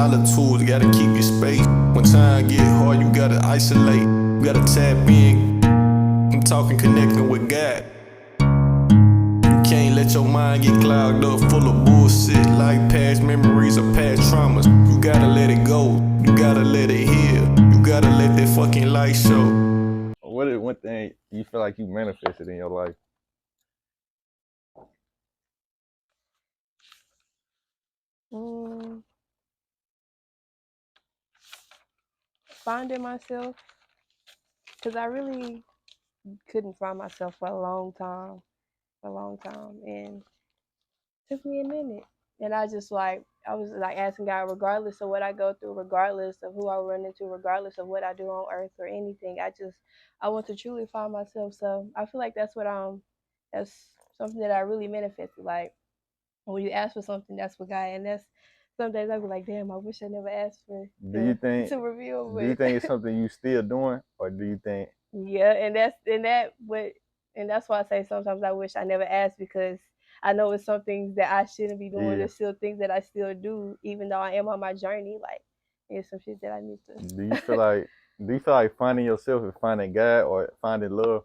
solitude, gotta keep your space. When time get hard, you gotta isolate. You gotta tap in. I'm talking connecting with God. You can't let your mind get clogged up full of bullshit like past memories or past traumas. You gotta let it go. You gotta let it heal. You gotta let that fucking light show. What is one thing you feel like you manifested in your life? Finding myself, because I really couldn't find myself for a long time, and it took me a minute. And I was like asking God, regardless of what I go through, regardless of who I run into, regardless of what I do on earth or anything, I want to truly find myself. So I feel like that's something that I really manifested. Like when you ask for something, that's what God, and that's some days I be like, damn, I wish I never asked for Do you think to reveal, do you but think it's something you still doing, or do you think yeah, and that's why I say sometimes I wish I never asked, because I know it's some things that I shouldn't be doing. yeah? There's still things that I still do, even though I am on my journey. Like there's some shit that I need Do you to. feel like finding yourself and finding God or finding love?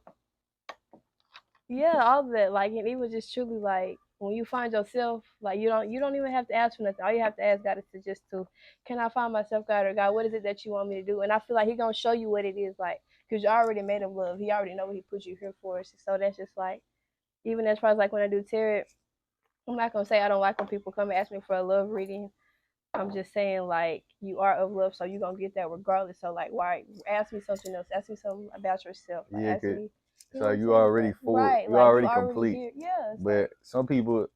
Yeah, all of that. Like, and even just truly, like when you find yourself, like you don't even have to ask for nothing. All you have to ask God is to, can I find myself, God, or God, what is it that you want me to do? And I feel like He gonna show you what it is, like, because you already made Him love. He already know what He put you here for. So that's just like, even as far as like when I do tarot, I'm not gonna say I don't like when people come and ask me for a love reading. I'm just saying, like, you are of love, so you're gonna get that regardless. So like, why ask me something else? Ask me something about yourself. Like, Yeah, ask 'cause me, you it's know what like I'm you saying? already So, full, right, you like you already already complete. here. Yeah, it's But like, some people,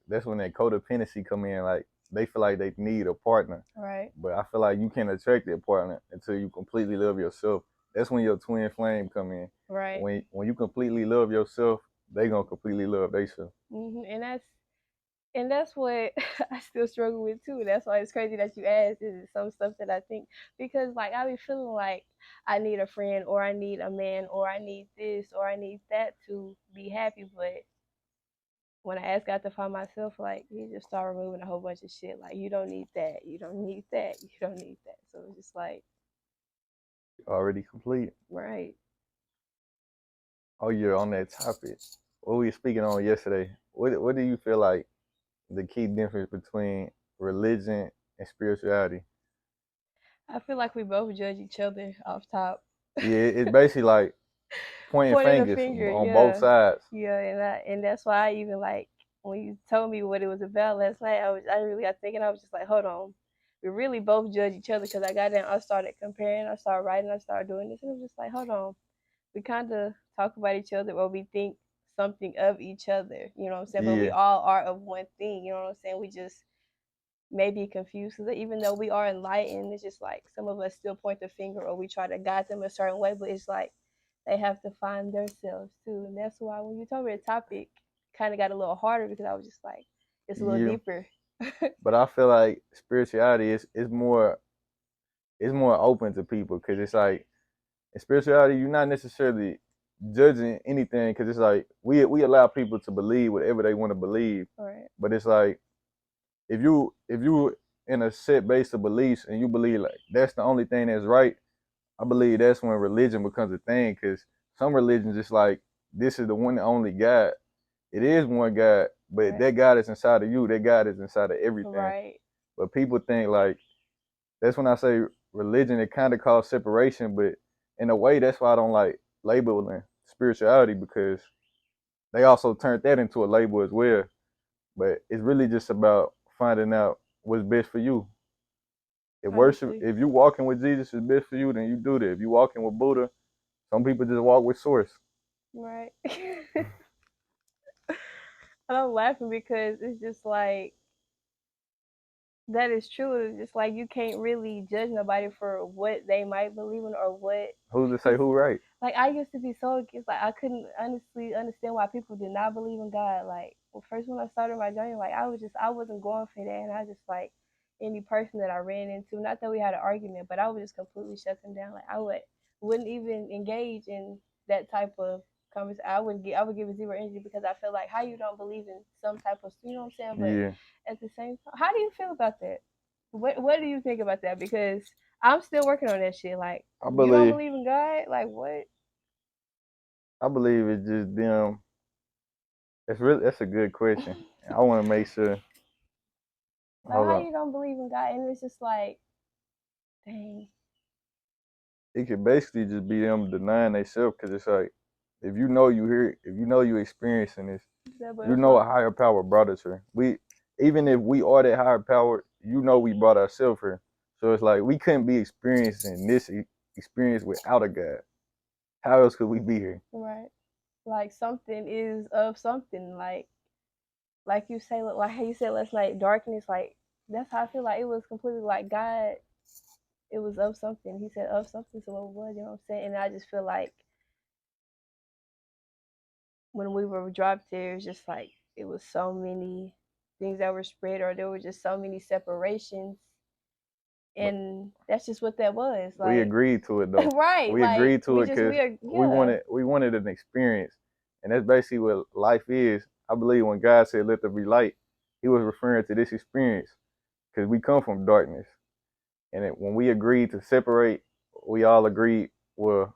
that's when that codependency come in. Like they feel like they need a partner, right, but I feel like you can't attract that partner until you completely love yourself. That's when your twin flame come in. right. When you completely love yourself, they gonna completely love themselves. And that's what I still struggle with too. That's why it's crazy that you asked. Is some stuff that I think, because like I be feeling like I need a friend, or I need a man, or I need this, or I need that to be happy. But when I ask God to find myself, like He just start removing a whole bunch of shit. Like, you don't need that, you don't need that, you don't need that. So it's just like, Already complete. right. Oh, you're on that topic. What we were speaking on yesterday. What do you feel like the key difference between religion and spirituality? I feel like we both judge each other off top. Yeah, it's basically like pointing Pointing a fingers finger, on both yeah, sides. yeah, and that's why I even like when you told me what it was about last night. I really got thinking. I was just like, hold on, we really both judge each other, because I got in, I started comparing, I started writing, I started doing this, and it was just like, hold on, we kind of talk about each other, or we think something of each other. You know what I'm saying? But we Yeah, all are of one thing. You know what I'm saying? We just may be confused, because even though we are enlightened, it's just like some of us still point the finger, or we try to guide them a certain way. But it's like they have to find themselves too, and that's why when you told me the topic, kind of got a little harder, because I was just like, it's a little yeah. deeper. But I feel like spirituality is more, it's more open to people because it's like in spirituality you're not necessarily judging anything because it's like we allow people to believe whatever they want to believe. Right. But it's like if you in a set base of beliefs and you believe like that's the only thing that's right, I believe that's when religion becomes a thing because some religions just like this is the one and only God. It is one God, but Right. that God is inside of you. That God is inside of everything. Right. But people think like that's when I say religion. It kind of causes separation, but in a way, that's why I don't like labeling spirituality because they also turned that into a label as well. But it's really just about finding out what's best for you. Honestly. If you walking with Jesus is best for you, then you do that. If you walking with Buddha, some people just walk with Source. Right. I'm laughing because it's just like, that is true. It's just like you can't really judge nobody for what they might believe in, or what, Who's to say because who right? like I used to be so against, like I couldn't honestly understand why people did not believe in God. Like, well, first when I started my journey, like I wasn't going for that, and I just like any person that I ran into, not that we had an argument, but I would just completely shut them down. Like wouldn't even engage in that type of conversation. I would give it zero energy, because I feel like, how you don't believe in some type of, you know what I'm saying? But Yeah. at the same time, how do you feel about that? What do you think about that? Because I'm still working on that shit. Like, I you don't believe believe in God? Like, what? I believe it's just them. That's a good question. I want to make sure. Like, Hold how on. you don't believe in God? And it's just like, dang. It could basically just be them denying themselves because it's like if you know you here, if you know you experiencing this, That you know a butterfly. higher power brought us here. We even if we are that higher power, you know we brought ourselves here. So it's like we couldn't be experiencing this experience without a God. How else could we be here? Right. Like something is of something. Like you say, like how you said last night, darkness. Like that's how I feel. Like it was completely like God. It was of something. He said of something, so it was. You know what I'm saying? And I just feel like when we were dropped there, it's just like it was so many things that were spread, or there were just so many separations, But and that's just what that was. we Like, agreed to it though. right? We Like agreed to it because we are, we yeah, wanted an experience, and that's basically what life is. I believe when God said "Let there be light," He was referring to this experience because we come from darkness. And when we agreed to separate, we all agreed, well,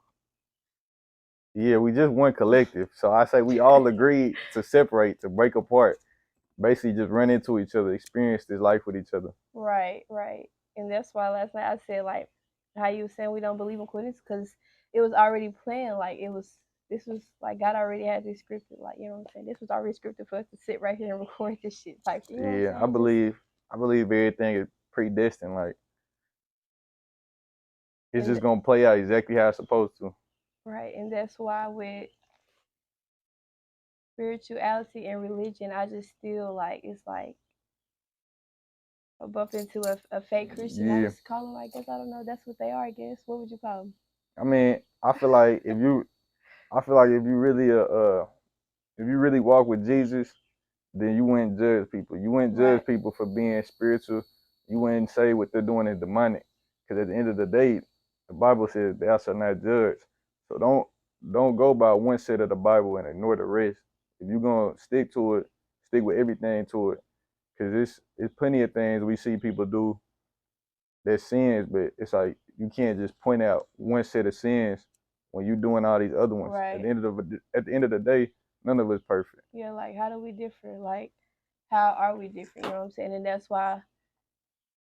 yeah, we just one collective. So I say we all agreed to separate, to break apart, basically just run into each other, experience this life with each other. right, right. And that's why last night I said like how you were saying we don't believe in coincidence because it was already planned. Like it was. This was like God already had this scripted. Like you know what I'm saying. This was already scripted for us to sit right here and record this shit. Like you know what I'm Yeah, saying. Just I believe everything is predestined. Like it's and just gonna play out exactly how it's supposed to. right, and that's why with spirituality and religion, I just still like it's like I bump into a fake Christian. I Yeah, just call them. I guess I don't know. That's what they are. I guess. What would you call them? I mean, I feel like if you really walk with Jesus, then you wouldn't judge people. You wouldn't judge Right. people for being spiritual. You wouldn't say what they're doing is demonic. Because at the end of the day, the Bible says thou shalt not judge. So don't go by one set of the Bible and ignore the rest. If you're gonna stick to it, stick with everything to it. Because it's plenty of things we see people do that sins, but it's like you can't just point out one set of sins when you're doing all these other ones. Right. At the end of the day, none of it's perfect. Yeah. Like how do we differ? Like how are we different? You know what I'm saying? And that's why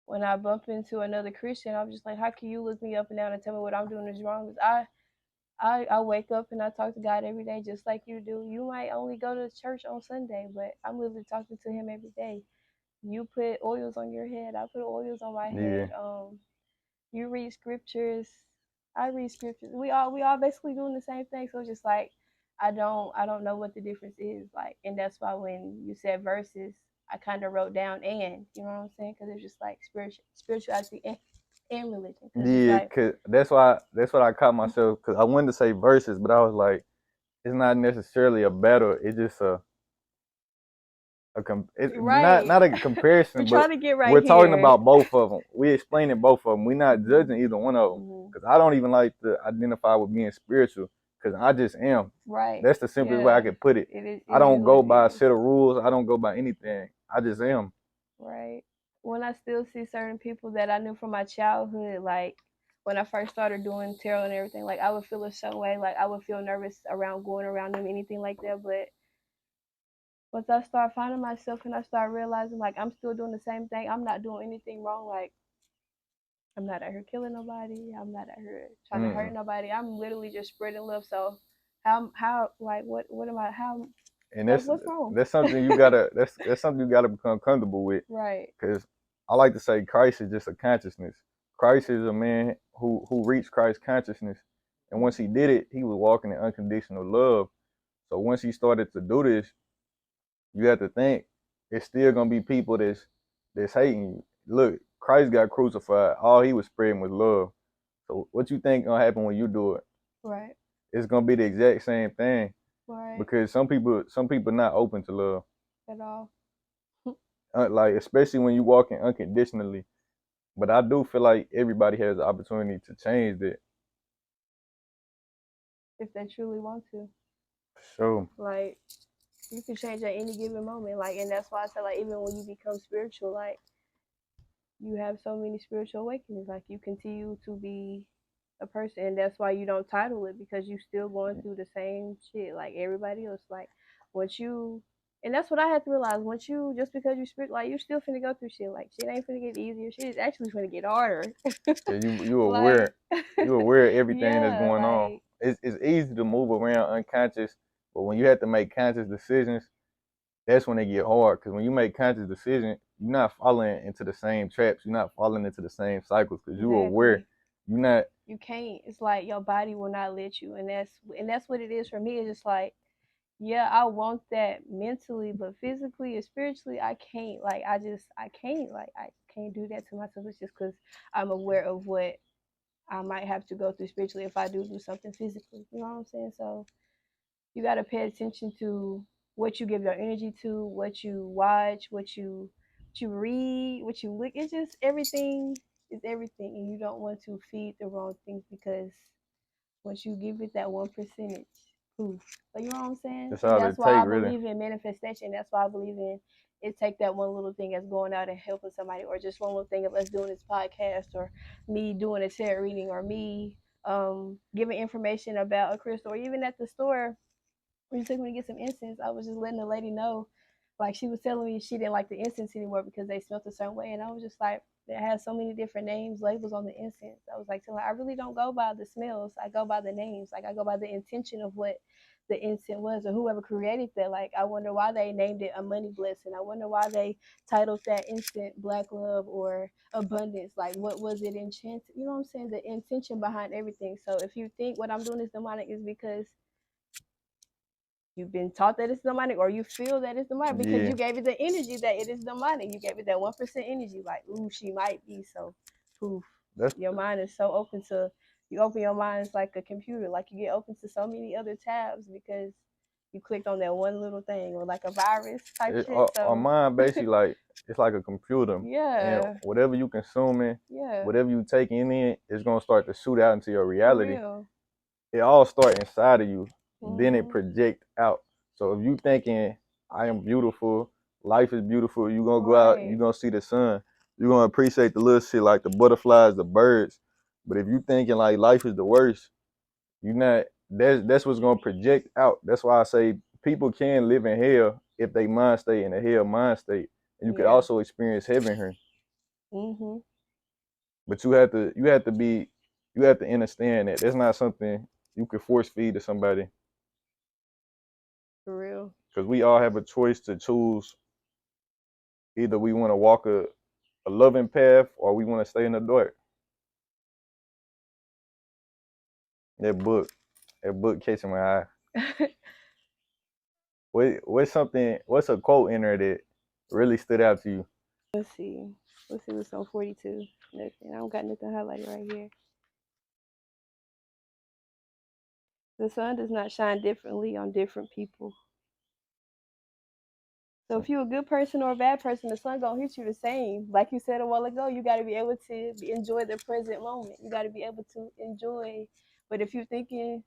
when I bump into another Christian, I'm just like, how can you look me up and down and tell me what I'm doing is wrong? Because I wake up and I talk to God every day just like you do. You might only go to church on Sunday, but I'm literally talking to Him every day. You put oils on your head. I put oils on my Yeah. head. You read scriptures. I read scriptures. We all basically doing the same thing. So it's just like I don't know what the difference is like, and that's why when you said verses, I kind of wrote down and you know what I'm saying because it's just like spirituality and religion because it's Yeah, like cause that's what I caught myself. Cause I wanted to say verses, but I was like, it's not necessarily a battle. It's just it's right. not a We're comparison, but trying to get we're right talking here. about both of them. We explaining both of them. We're not Hmm. judging either one of them. Hmm. Cause I don't even like to identify with being spiritual. Cause I just am. Right. That's the simplest way I Yeah. could put it. It is. I It is don't what go it by a is. set of rules. I don't go by anything. I just am. Right. When I still see certain people that I knew from my childhood, like when I first started doing tarot and everything, like I would feel a certain way, like I would feel nervous around going around them, anything like that. But once I start finding myself and I start realizing like I'm still doing the same thing, I'm not doing anything wrong. Like I'm not out here killing nobody. I'm not out here trying to hurt Mm-mm. nobody. I'm literally just spreading love. So how like what am I how And like what's wrong? that's something you gotta that's something you gotta become comfortable with. Right. Because I like to say Christ is just a consciousness. Christ is a man who reached Christ's consciousness, and once he did it, he was walking in unconditional love. So once he started to do this, you have to think it's still gonna be people that's hating you. Look, Christ got crucified. All he was spreading was love. So what you think gonna happen when you do it? Right. It's gonna be the exact same thing Right. because some people not open to love. At all. Like especially when you walking unconditionally. But I do feel like everybody has the opportunity to change that. If they truly want to. So Like you can change at any given moment. Like and that's why I say like even when you become spiritual, like you have so many spiritual awakenings. Like you continue to be a person, and that's why you don't title it, because you still going through the same shit like everybody else. Like once you, and that's what I had to realize. Once you, just because you spirit, like you still finna go through shit. Like shit ain't finna get easier. Shit is actually finna get harder. Yeah, you Like, aware, you aware of everything that's yeah, going on. like It's easy to move around unconscious, but when you have to make conscious decisions, that's when they get hard. Because when you make conscious decisions, you're not falling into the same traps. You're not falling into the same cycles. Because you're aware. exactly. You're not. You can't. It's like your body will not let you, and that's what it is for me. It's just like, yeah, I want that mentally, but physically and spiritually, I can't. Like I can't. Like I can't do that to myself. It's just because I'm aware of what I might have to go through spiritually if I do something physically. You know what I'm saying? So you got to pay attention to what you give your energy to, what you watch, what you read, what you look. It's just everything is everything, and you don't want to feed the wrong things, because once you give it that 1%, poof. So you know what I'm saying? That's And all that's it why take, I really. believe in manifestation. That's why I believe in it. Take that one little thing as going out and helping somebody, or just one little thing of us doing this podcast, or me doing a tarot reading, or me giving information about a crystal, or even at the store when you took me to get some incense, I was just letting the lady know, like she was telling me she didn't like the incense anymore because they smelled a certain way, and I was just like, it has so many different names, labels on the incense. I was like, telling her, I really don't go by the smells. I go by the names. Like I go by the intention of what the incense was, or whoever created that. Like I wonder why they named it a money blessing. I wonder why they titled that incense Black Love or Abundance. Like what was it enchanted? You know what I'm saying? The intention behind everything. So if you think what I'm doing is demonic, is because you've been taught that it's demonic, or you feel that it's demonic because Yeah. you gave it the energy that it is demonic. You gave it that 1% energy, like, ooh, she might be. So poof. That's Your mind is so open to, you open your mind, it's like a computer. Like you get open to so many other tabs because you clicked on that one little thing, or like a virus type it. shit. Our So mind basically like it's like a computer, and yeah, whatever you consuming, yeah, whatever you taking in, it's gonna start to shoot out into your for reality. real. It all start inside of you, then it Hmm. project out. So if you thinking I am beautiful, life is beautiful, you gonna go out, you Right. gonna see the sun, you gonna appreciate the little shit like the butterflies, the birds. But if you thinking like life is the worst, you not. That's what's gonna project out. That's why I say people can live in hell if they mind stay in a hell mind state, and you could Yeah. also experience heaven here. Hmm. But you have to understand that that's not something you could force feed to somebody. For real. Because we all have a choice to choose. Either we want to walk a loving path or we want to stay in the dark. That book, that book catching my eye. What's a quote in there that really stood out to you? Let's see. Let's see what's on 42. Nothing. I don't got nothing highlighted right here. The sun does not shine differently on different people. So if you're a good person or a bad person, the sun gonna hit you the same. Like you said a while ago, you gotta be able to enjoy the present moment. You gotta be able to enjoy. But if you're thinking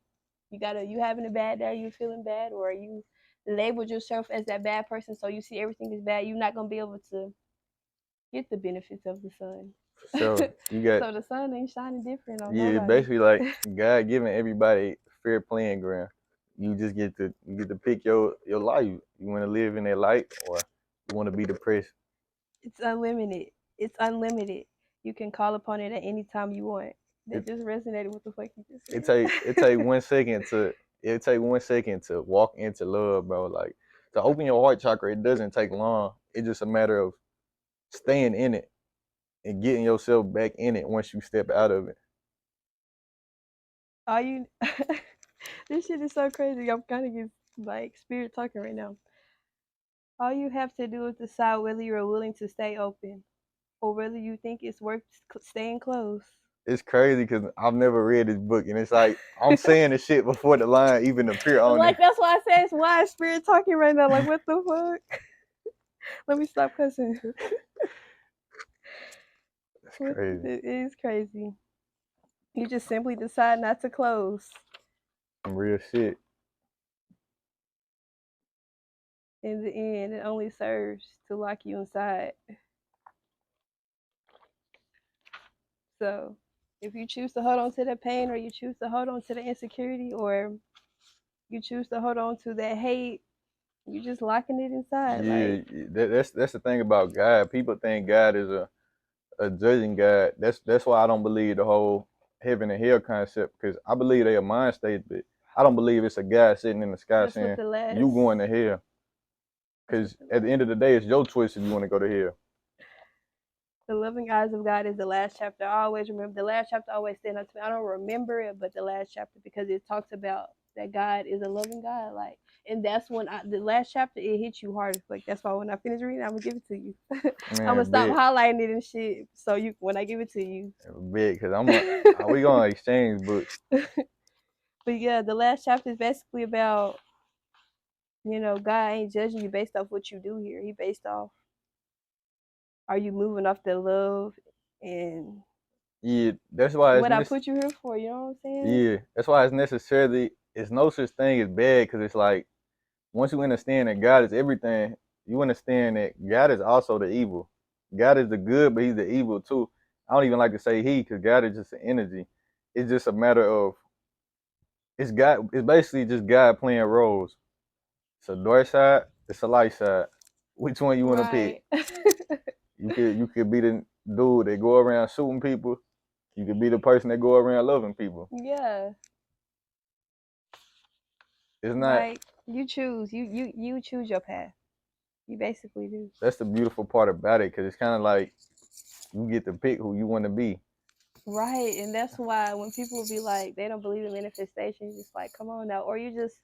you having a bad day, you feeling bad, or you labeled yourself as that bad person, so you see everything is bad, you're not gonna be able to get the benefits of the sun. So you got So the sun ain't shining different on yeah, nobody. basically like God giving everybody fair playing ground. You get to pick your life. You want to live in that light or you want to be depressed. It's unlimited. It's unlimited. You can call upon it at any time you want. That It just resonated with the fuck you just it said. take 1 second to it take 1 second to walk into love, bro. Like to open your heart chakra, it doesn't take long. It's just a matter of staying in it and getting yourself back in it once you step out of it. All you this shit is so crazy. I'm kind of just like spirit talking right now. All you have to do is decide whether you're willing to stay open, or whether you think it's worth staying closed. It's crazy because I've never read this book, and it's like I'm saying the shit before the line even appear on Like it. that's why I said it's why is spirit talking right now. Like what the fuck? Let me stop cussing. That's What crazy. it is crazy. You just simply decide not to close. Some real shit. In the end, it only serves to lock you inside. So if you choose to hold on to that pain, or you choose to hold on to the insecurity, or you choose to hold on to that hate, you just locking it inside. Yeah, Like, that's the thing about God. People think God is a judging God. That's why I don't believe the whole heaven and hell concept, because I believe they are mind states, but I don't believe it's a God sitting in the sky that's what saying the last you going to hell. that's what Because at the end of the day, it's your choice if you want to go to hell. the loving eyes of God is the last chapter. I always remember the last chapter. Always stand up to me. I don't remember it, but the last chapter, because it talks about that God is a loving God. Like, and that's when the last chapter, it hits you hard. Like, that's why when I finish reading, I'm gonna give it to you. I'm gonna Man, stop big, highlighting it and shit, so you when I give it to you. big, because we gonna exchange books. But yeah, the last chapter is basically about, God ain't judging you based off what you do here. He based off, are you moving off the love and Yeah, that's why what I put you here for? You know what I'm saying? yeah, that's why it's no such thing as bad, because it's like once you understand that God is everything, you understand that God is also the evil. God is the good, but he's the evil too. I don't even like to say he, because God is just an energy. It's just a matter of it's God. It's basically just God playing roles. It's a dark side. It's a light side. Which one you want to pick? Right. You could be the dude that go around shooting people. You could be the person that go around loving people. Yeah. It's not. Like, you choose. You choose your path. You basically do. That's the beautiful part about it, because it's kind of like you get to pick who you want to be. Right. And that's why when people be like, they don't believe in manifestation, you're just like, come on now. Or you just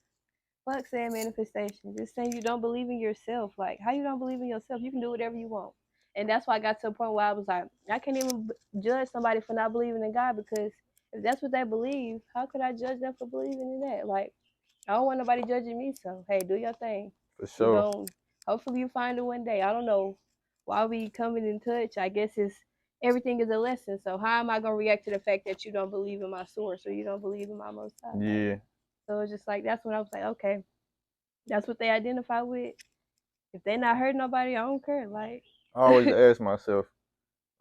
fuck saying manifestation. Just saying you don't believe in yourself. Like, how you don't believe in yourself? You can do whatever you want. And that's why I got to a point where I was like, I can't even judge somebody for not believing in God, because if that's what they believe, how could I judge them for believing in that? Like, I don't want nobody judging me. So hey, do your thing. For You sure. gon' hopefully you find it one day. I don't know why we coming in touch. I guess it's everything is a lesson. So how am I gonna react to the fact that you don't believe in my source, or you don't believe in my most high? Like, Yeah. so it's just like, that's when I was like, okay, that's what they identify with. If they not hurting nobody, I don't care. Like, I always ask myself,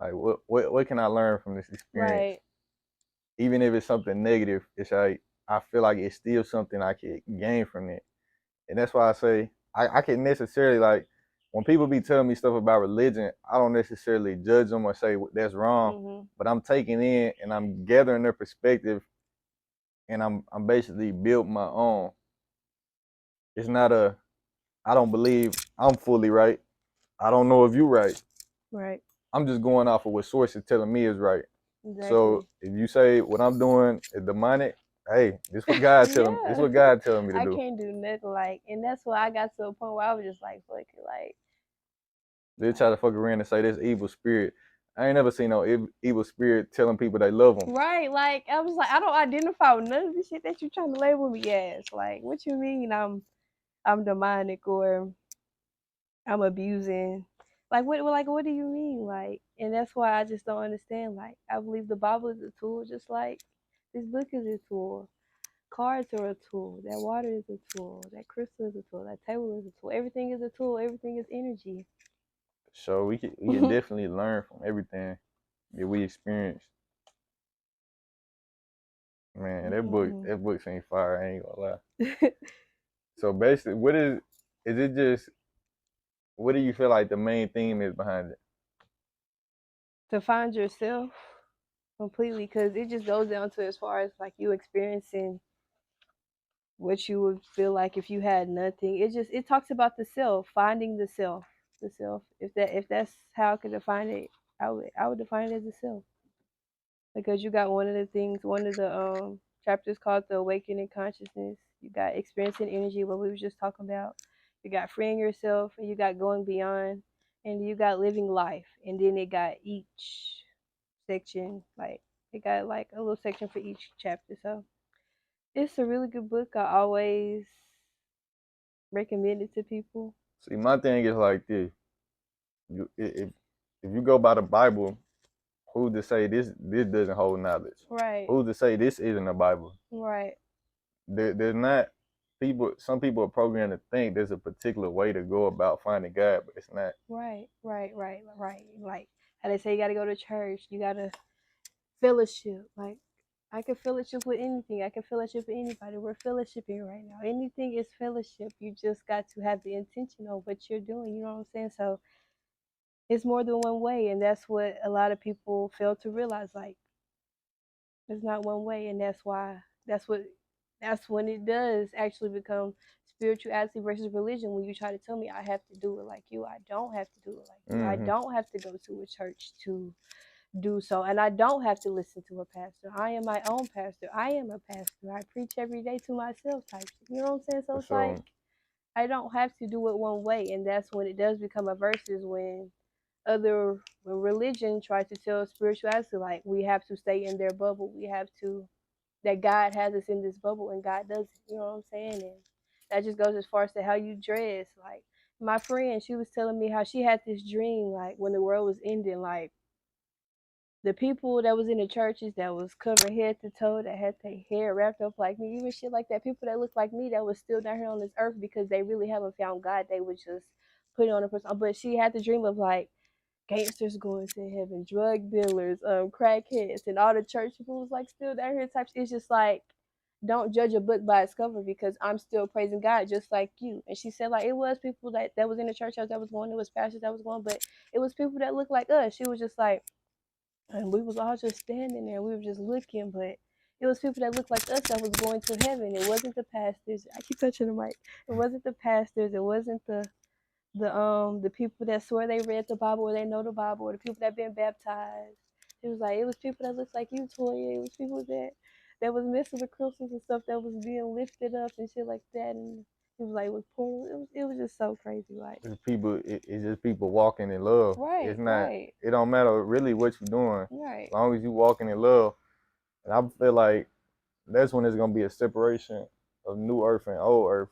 like, what can I learn from this experience? right, Even if it's something negative, it's like I feel like it's still something I could gain from it. And that's why I say I can necessarily, like, when people be telling me stuff about religion, I don't necessarily judge them or say that's wrong, mhm, but I'm taking in and I'm gathering their perspective, and I'm basically built my own. It's not a I don't believe I'm fully right. I don't know if you right. right, I'm just going off of what source is telling me is right. So exactly. if you say what I'm doing is demonic, hey, this Yeah, what God telling me to I do. can't do nothing. Like, and that's why I got to a point where I was just like, fuck it, They try to fuck around and say this evil spirit. I ain't never seen no evil spirit telling people they love them. right. Like, I was like, I don't identify with none of the shit that you trying to label me as. Like, what you mean I'm demonic, or I'm abusing? Like what do you mean? Like, and that's why I just don't understand. Like, I believe the Bible is a tool, just like this book is a tool. Cards are a tool. That water is a tool. That crystal is a tool. That table is a tool. Everything is a tool. Everything is energy. So we can definitely learn from everything that we experience. Man, that book ain't fire. I ain't gonna lie. So basically, is it just what do you feel like the main theme is behind it? To find yourself completely, because it just goes down to as far as like you experiencing what you would feel like if you had nothing. It talks about the self, finding the self. If that's how I could define it, I would define it as the self, because you got one of the chapters called the awakening consciousness. You got experiencing energy, what we were just talking about. You got freeing yourself, and you got going beyond, and you got living life, and then it got each section, like it got like a little section for each chapter. So it's a really good book. I always recommend it to people. See, my thing is like this: if you go by the Bible, who's to say this doesn't hold knowledge? Right, Who's to say this isn't a Bible? right, There's not people. Some people are programmed to think there's a particular way to go about finding God, but it's not. right, right, right, right. Like how they say you gotta go to church, you gotta fellowship. Like I can fellowship with anything. I can fellowship with anybody. We're fellowshipping right now. Anything is fellowship. You just got to have the intention of what you're doing. You know what I'm saying? So it's more than one way, and that's what a lot of people fail to realize. Like it's not one way, and that's when it does actually become spirituality versus religion. When you try to tell me I have to do it like you, I don't have to do it like you. I Mm-hmm. don't have to go to a church to do so, and I don't have to listen to a pastor. I am my own pastor. I am a pastor. I preach every day to myself type shit. You know what I'm saying? So For it's like sure. I don't have to do it one way, and that's when it does become a versus when religion tries to tell spirituality like we have to stay in their bubble. We have to that God has us in this bubble and God doesn't. You know what I'm saying? And that just goes as far as to how you dress. Like my friend, she was telling me how she had this dream like when the world was ending, like the people that was in the churches that was covered head to toe, that had their hair wrapped up like me, even shit like that, people that looked like me that was still down here on this earth because they really haven't found God, they would just put it on a person. But she had the dream of like gangsters going to heaven, drug dealers, crackheads, and all the church people was like still down here types. It's just like don't judge a book by its cover because I'm still praising God just like you. And she said like it was people that was in the church house that was going, it was pastors that was going, but it was people that looked like us. She was just like, and we was all just standing there. We were just looking, but it was people that looked like us that was going to heaven. It wasn't the pastors. I keep touching the mic. It wasn't the pastors. It wasn't the people that swear they read the Bible or they know the Bible or the people that been baptized. It was like it was people that looked like you, Toya. It was people that was missing the crystals and stuff that was being lifted up and shit like that. And it was like it was portal. It was just so crazy. Like It's people. It's just people walking in love. right, It's not. right, It don't matter really what you're doing, right, as long as you walking in love. And I feel like that's when there's gonna be a separation of new earth and old earth.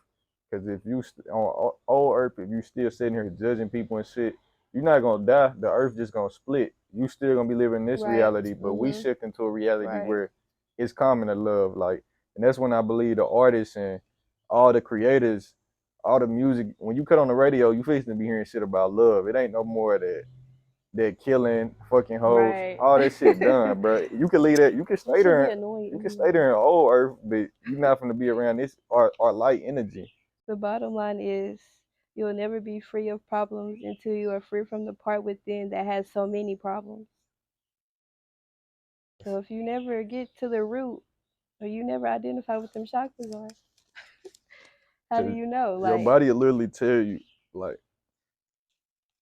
Because if you on old earth, if you still sitting here judging people and shit, you're not gonna die. The earth just gonna split. You still gonna be living in this right. reality, but we shift into a reality Right. where it's common to love. Like, and that's when I believe the artists and all the creators, all the music. When you cut on the radio, you fixing to be hearing shit about love. It ain't no more of that killing, fucking hoes, Right. all that shit done, bro. You can leave that. You can That stay should be there. annoying You can stay anyway. there in old earth, but you're not gonna be around this our light energy. The bottom line is you'll never be free of problems until you are free from the part within that has so many problems. So if you never get to the root or you never identify what them chakras are, how do Cause you know? your Like, body will literally tell you, like,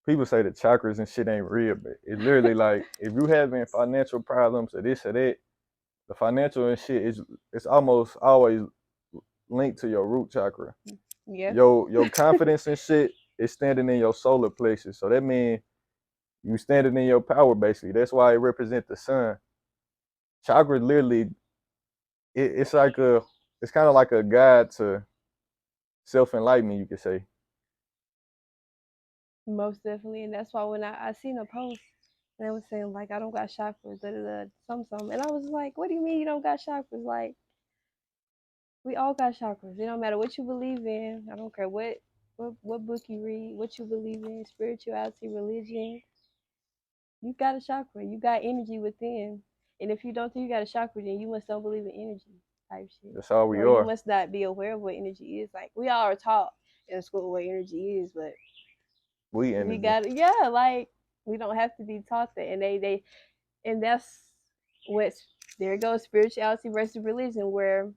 people say the chakras and shit ain't real, but it's literally like if you having financial problems or this or that, the financial and shit is it's almost always linked to your root chakra. yeah. Your confidence and shit is standing in your solar plexus. So that means you standing in your power basically. That's why it represents the sun. Chakra literally it's like it's kind of like a guide to self enlightenment, you could say. Most definitely. And that's why when I seen a post and they was saying like I don't got chakras, da da da, some. And I was like, what do you mean you don't got chakras? Like we all got chakras. It don't matter what you believe in. I don't care what book you read, what you believe in, spirituality, religion. You got a chakra. You got energy within. And if you don't think you got a chakra, then you must don't believe in energy type shit. That's all we Or you are. must not be aware of what energy is. Like we all are taught in school what energy is, but We we energy. got yeah, like we don't have to be taught that. And they and that's what there goes spirituality versus religion, where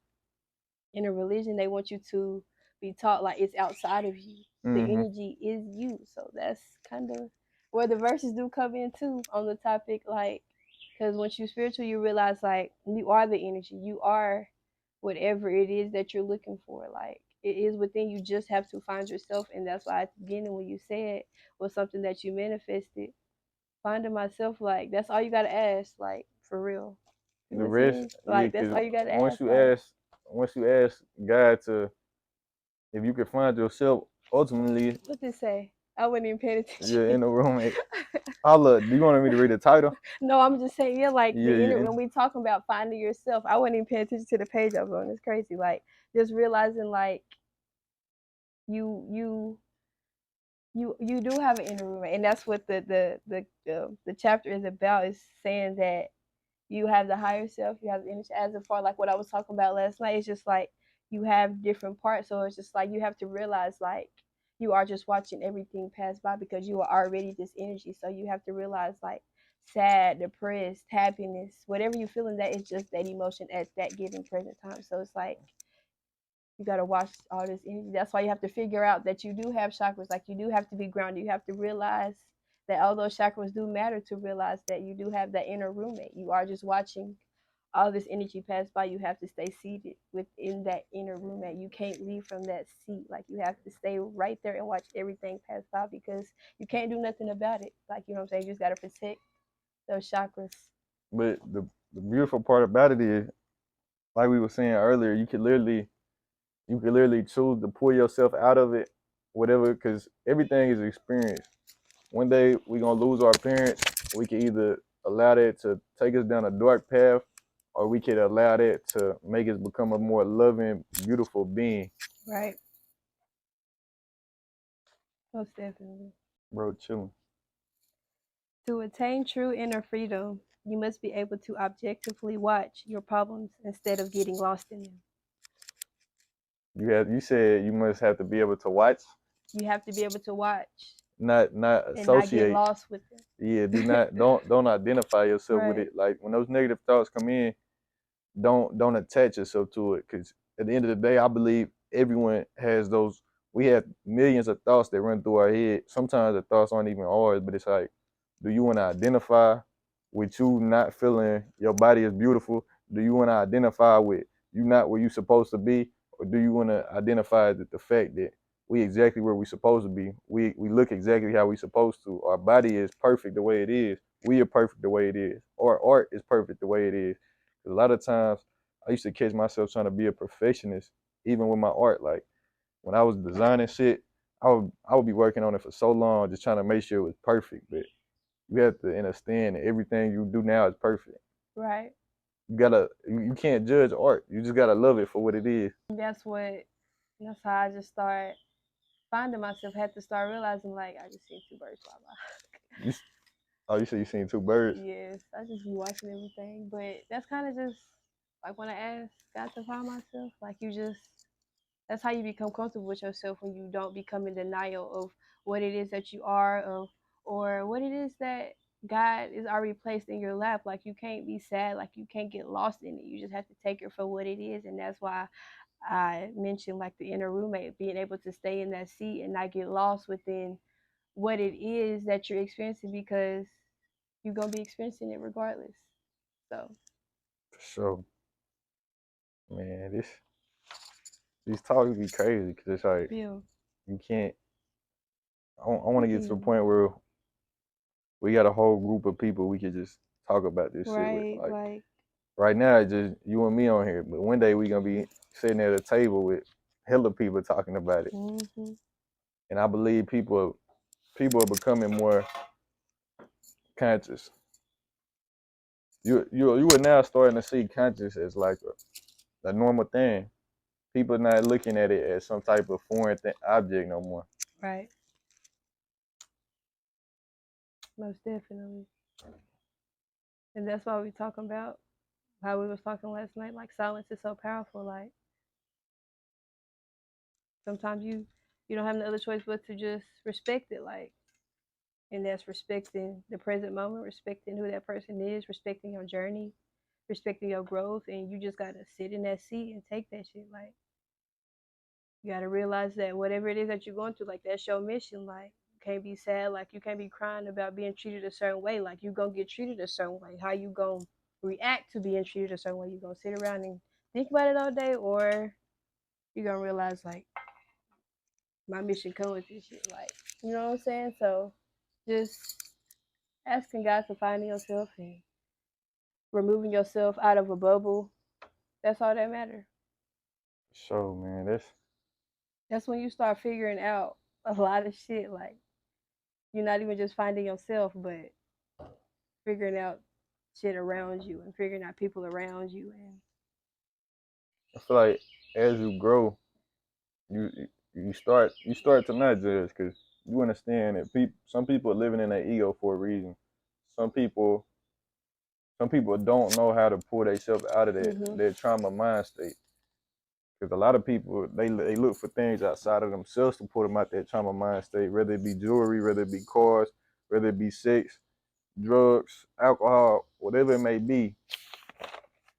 in a religion they want you to be taught like it's outside of you, the Mm-hmm. energy is you. So that's kind of where the verses do come in too on the topic, like because once you're spiritual you realize like you are the energy, you are whatever it is that you're looking for. Like it is within you, just have to find yourself. And that's why at the beginning when you said was something that you manifested, finding myself, like that's all you gotta ask, like for real. You The rest, listening? yeah, Like that's because all you gotta once ask. you Like ask, once you ask God to, if you can find yourself, ultimately, what did it say? I wasn't even paying you're attention. in the room. Do you want me to read the title? No, I'm just saying, yeah, like Yeah, the inner yeah. when we talking about finding yourself, I wasn't even paying attention to the page I was on. It's crazy. Like just realizing like you you you do have an inner roommate, and that's what the chapter is about. Is saying that You have the higher self, you have the energy. As far like what I was talking about last night, it's just like you have different parts. So it's just like you have to realize like you are just watching everything pass by because you are already this energy. So you have to realize like sad, depressed, happiness, whatever you're feeling, that is just that emotion at that given present time. So it's like you got to watch all this energy. That's why you have to figure out that you do have chakras. Like you do have to be grounded. You have to realize that all those chakras do matter, to realize that you do have that inner roommate. You are just watching all this energy pass by. You have to stay seated within that inner roommate. You can't leave from that seat. Like you have to stay right there and watch everything pass by because you can't do nothing about it. Like, you know what I'm saying? You just got to protect those chakras. But the beautiful part about it is, like we were saying earlier, you could literally choose to pull yourself out of it, whatever, because everything is experience. One day we're gonna lose our parents. We can either allow that to take us down a dark path, or we could allow that to make us become a more loving, beautiful being. Right. Most definitely. Bro, chilling. To attain true inner freedom, you must be able to objectively watch your problems instead of getting lost in them. You said you must have to be able to watch, You have to be able to watch not and not get associate. lost with them. Yeah, don't identify yourself with Right. it. Like when those negative thoughts come in, don't attach yourself to it, because at the end of the day, I believe everyone has those. We have millions of thoughts that run through our head. Sometimes the thoughts aren't even ours, but it's like, do you want to identify with you not feeling your body is beautiful? Do you want to identify with you not where you supposed to be, or do you want to identify with the fact that we exactly where we supposed to be? We look exactly how we supposed to. Our body is perfect the way it is. We are perfect the way it is. Our art is perfect the way it is. A lot of times I used to catch myself trying to be a perfectionist, even with my art. Like when I was designing shit, I would be working on it for so long, just trying to make sure it was perfect. But you have to understand that everything you do now is perfect. Right. You can't judge art. You just gotta love it for what it is. That's how I just start finding myself, had to start realizing like I just seen two birds fly by. You, oh, you said you seen two birds. Yes, I just be watching everything. But that's kind of just like when I asked God to find myself, like you just, that's how you become comfortable with yourself, when you don't become in denial of what it is that you are, of or what it is that God is already placed in your lap. Like you can't be sad, like you can't get lost in it. You just have to take it for what it is. And that's why I mentioned like the inner roommate, being able to stay in that seat and not get lost within what it is that you're experiencing, because you're gonna be experiencing it regardless. So So man, these talks be crazy because it's like feel you can't. I want to get to the point where we got a whole group of people we could just talk about this shit with. right, Like like right now, it's just you and me on here, but one day we gonna be sitting at a table with hella people talking about it. mm-hmm. And I believe people are becoming more conscious. You are now starting to see conscious as like a normal thing. People are not looking at it as some type of foreign object no more. Right, most definitely. And that's why we talking about how we was talking last night. Like silence is so powerful. Like sometimes you don't have no other choice but to just respect it. Like, and that's respecting the present moment, respecting who that person is, respecting your journey, respecting your growth, and you just gotta sit in that seat and take that shit. Like you gotta realize that whatever it is that you're going through, like that's your mission. Like you can't be sad, like you can't be crying about being treated a certain way. Like you gonna get treated a certain way. How you gonna react to being treated a certain way? You gonna sit around and think about it all day, or you gonna realize like my mission come with this shit. Like, you know what I'm saying? So just asking God to find yourself and removing yourself out of a bubble. That's all that matters. So man, That's when you start figuring out a lot of shit. Like you're not even just finding yourself, but figuring out shit around you and figuring out people around you. And I feel like as you grow, you you start to not judge because you understand that some people are living in their ego for a reason. Some people some people don't know how to pull themselves out of Mm-hmm. that trauma mind state. Because a lot of people they look for things outside of themselves to pull them out that trauma mind state, whether it be jewelry, whether it be cars, whether it be sex, drugs, alcohol, whatever it may be.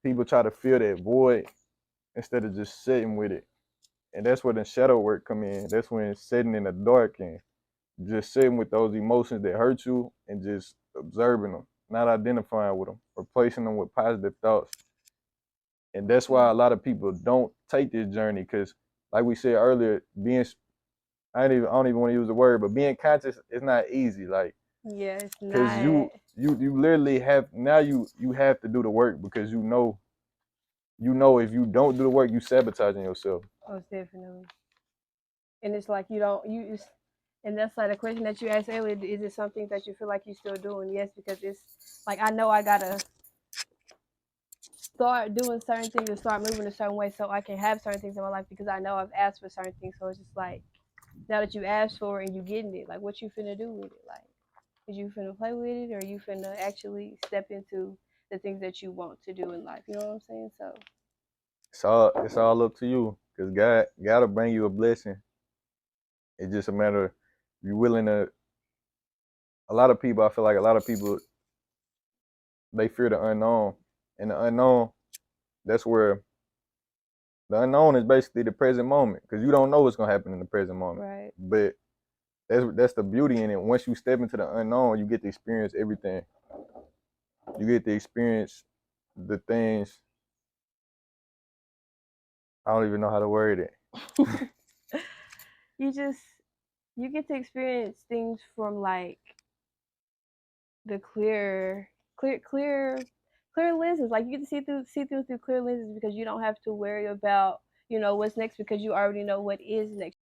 People try to fill that void instead of just sitting with it. And that's where the shadow work come in. That's when sitting in the dark and just sitting with those emotions that hurt you and just observing them, not identifying with them, replacing them with positive thoughts. And that's why a lot of people don't take this journey because, like we said earlier, being I don't even want to use the word, but being conscious is not easy. Like, Yeah, it's cause not. you literally have now you have to do the work because you know if you don't do the work, you sabotaging yourself. Most definitely. And it's like you don't you it's, and that's like the question that you asked earlier, is it something that you feel like you're still doing? Yes, because it's like I know I gotta start doing certain things and start moving a certain way so I can have certain things in my life because I know I've asked for certain things. So it's just like now that you asked for it and you getting it, like what you finna do with it? Like is you finna play with it or you finna actually step into the things that you want to do in life? You know what I'm saying? So It's all up to you because God will bring you a blessing. It's just a matter of you willing to. A lot of people, I feel like a lot of people they fear the unknown, and the unknown that's where the unknown is basically the present moment because you don't know what's gonna happen in the present moment. right. But that's the beauty in it. Once you step into the unknown, you get to experience everything. You get to experience the things. I don't even know how to word it. you just you get to experience things from like the clear lenses. Like you get to see through clear lenses because you don't have to worry about what's next because you already know what is next.